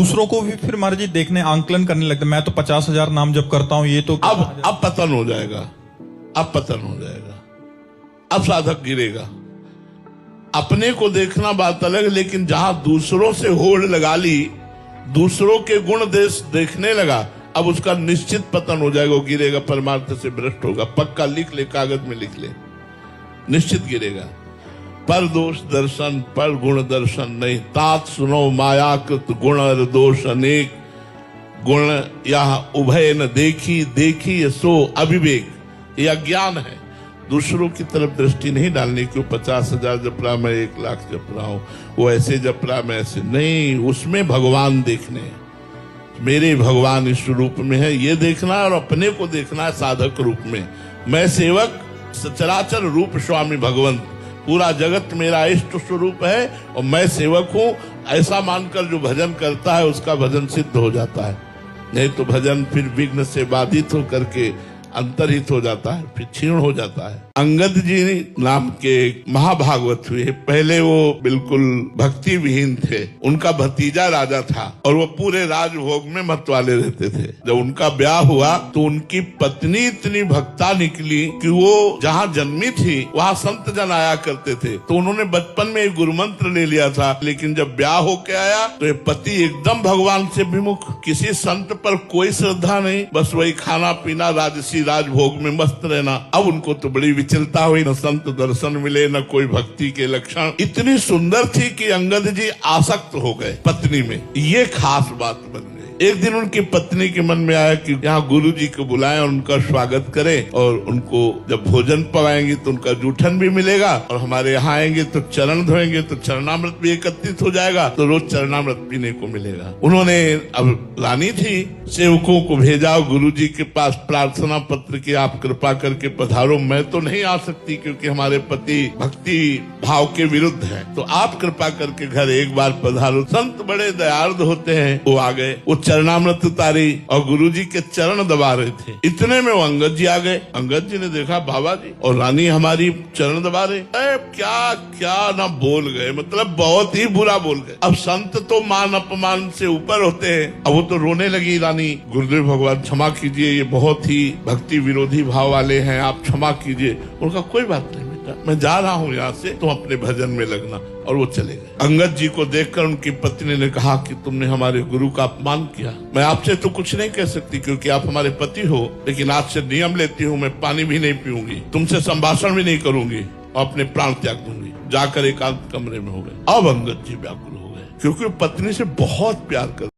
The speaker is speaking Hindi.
दूसरों को भी फिर महाराज जी देखने आंकलन करने लगते, मैं तो 50,000 नाम जब करता हूं, ये तो अब पतन हो जाएगा, अब पतन हो जाएगा, अब साधक गिरेगा। अपने को देखना बात अलग, लेकिन जहां दूसरों से होड़ लगा ली, दूसरों के गुण देखने लगा, अब उसका निश्चित पतन हो जाएगा, गिरेगा, परमार्थ से भ्रष्ट होगा। पक्का लिख ले, कागज में लिख ले, निश्चित गिरेगा। पर दोष दर्शन पर गुण दर्शन नहीं, तात सुनो मायाकृत गुण और दोष अनेक, गुण यह उभय न देखी, देखी सो अविवेक। यह अज्ञान है, दूसरों की तरफ दृष्टि नहीं डालने की। 50,000 जप रहा, मैं 1 लाख जप रहा हूं, वो ऐसे जप रहा, मैं ऐसे नहीं। उसमें भगवान देखने, मेरे भगवान इस रूप में है, ये देखना है, और अपने को देखना है साधक रूप में। मैं सेवक, सचराचर रूप स्वामी भगवंत, पूरा जगत मेरा इष्ट स्वरूप है और मैं सेवक हूं। ऐसा मानकर जो भजन करता है उसका भजन सिद्ध हो जाता है, नहीं तो भजन फिर विघ्न से बाधित होकर के अंतरहित हो जाता है, फिर क्षीण हो जाता है। अंगद जी नाम के महाभागवत हुए, पहले वो बिल्कुल भक्ति विहीन थे। उनका भतीजा राजा था और वो पूरे राजभोग में मत वाले रहते थे। जब उनका ब्याह हुआ तो उनकी पत्नी इतनी भक्ता निकली कि वो जहाँ जन्मी थी वहाँ संत जन आया करते थे। तो उन्होंने बचपन में एक गुरु मंत्र ले लिया था, लेकिन जब ब्याह होके आया तो ये पति एकदम भगवान से विमुख, किसी संत पर कोई श्रद्धा नहीं, बस वही खाना पीना, राजसी राजभोग में मस्त रहना। अब उनको तो बड़ी विचलता हुई, न संत दर्शन मिले, न कोई भक्ति के लक्षण। इतनी सुंदर थी कि अंगद जी आसक्त हो गए पत्नी में। ये खास बात बन गई। एक दिन उनकी पत्नी के मन में आया कि यहाँ गुरु जी को बुलाएं और उनका स्वागत करें, और उनको जब भोजन पवाएंगे तो उनका जूठन भी मिलेगा, और हमारे यहाँ आएंगे तो चरण धोएंगे तो चरणामृत भी एकत्रित हो जाएगा, तो रोज चरणामृत पीने को मिलेगा। उन्होंने, अब रानी थी, सेवकों को भेजा गुरु जी के पास प्रार्थना पत्र की, आप कृपा करके पधारो। मैं तो नहीं आ सकती क्योंकि हमारे पति भक्ति भाव के विरुद्ध है, तो आप कृपा करके घर एक बार पधारो। संत बड़े दयार्द होते हैं, वो आ गए, वो चरणामृत उतारी और गुरुजी के चरण दबा रहे थे। इतने में वो अंगद जी आ गए। अंगद जी ने देखा बाबा जी और रानी हमारी चरण दबा रहे, क्या क्या ना बोल गए, मतलब बहुत ही बुरा बोल गए। अब संत तो मान अपमान से ऊपर होते हैं। अब वो तो रोने लगी रानी, गुरुदेव भगवान क्षमा कीजिए, ये बहुत ही भक्ति विरोधी भाव वाले हैं, आप क्षमा कीजिए। उनका कोई बात नहीं बेटा, मैं जा रहा हूँ यहाँ से, तुम अपने भजन में लगना। और वो चले गए। अंगद जी को देखकर उनकी पत्नी ने कहा कि तुमने हमारे गुरु का अपमान किया। मैं आपसे तो कुछ नहीं कह सकती क्योंकि आप हमारे पति हो, लेकिन आज से नियम लेती हूँ, मैं पानी भी नहीं पीऊंगी, तुमसे संभाषण भी नहीं करूंगी और अपने प्राण त्याग दूंगी। जाकर एकांत कमरे में हो गए। अब अंगद जी व्याकुल हो गए क्योंकि पत्नी से बहुत प्यार कर